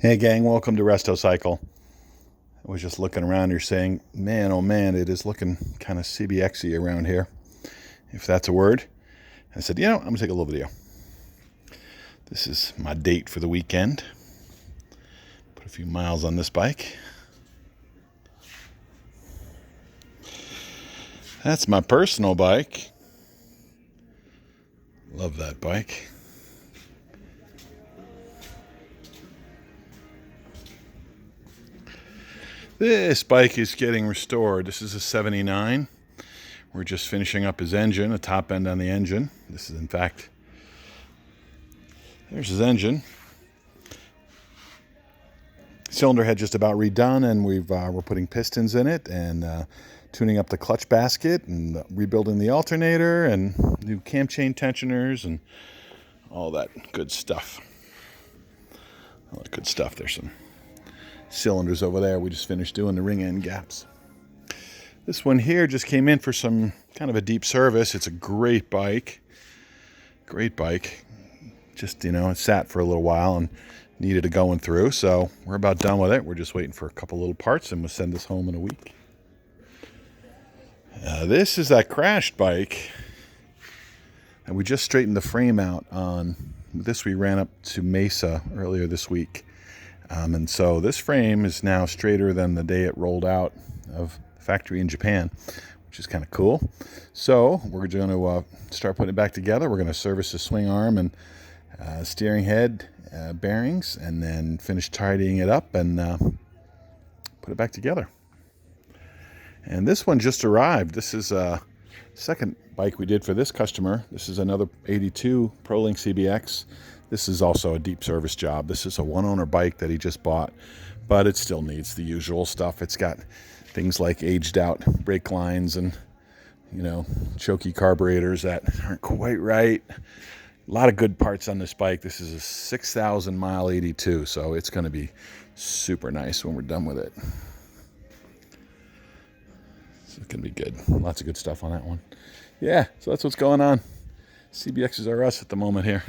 Hey gang, welcome to RestoCycle. I was just looking around here saying, man, oh man, it is looking kind of CBXy around here, if that's a word. I said, I'm going to take a little video. This is my date for the weekend. Put a few miles on this bike. That's my personal bike. Love that bike. This bike is getting restored. This is a 79. We're just finishing up his engine, a top end on the engine. This is, in fact, there's his engine. Cylinder head just about redone, and we're putting pistons in it and tuning up the clutch basket and rebuilding the alternator and new cam chain tensioners and all that good stuff. All that good stuff. There's some cylinders over there. We just finished doing the ring end gaps. This one here just came in for some kind of a deep service. It's a great bike. Great bike. Just, it sat for a little while and needed a going through. So we're about done with it. We're just waiting for a couple little parts and we'll send this home in a week. This is that crashed bike. And we just straightened the frame out on this. We ran up to Mesa earlier this week. And so this frame is now straighter than the day it rolled out of factory in Japan, which is kind of cool. So we're going to start putting it back together. We're going to service the swing arm and steering head bearings, and then finish tidying it up and put it back together. And this one just arrived. This is a second bike we did for this customer. This is another 82 ProLink CBX. This is also a deep service job. This is a one-owner bike that he just bought, but it still needs the usual stuff. It's got things like aged out brake lines and, choky carburetors that aren't quite right. A lot of good parts on this bike. This is a 6,000 mile 82, so it's going to be super nice when we're done with it. So it's going to be good. Lots of good stuff on that one. Yeah, so that's what's going on. CBXs are us at the moment here.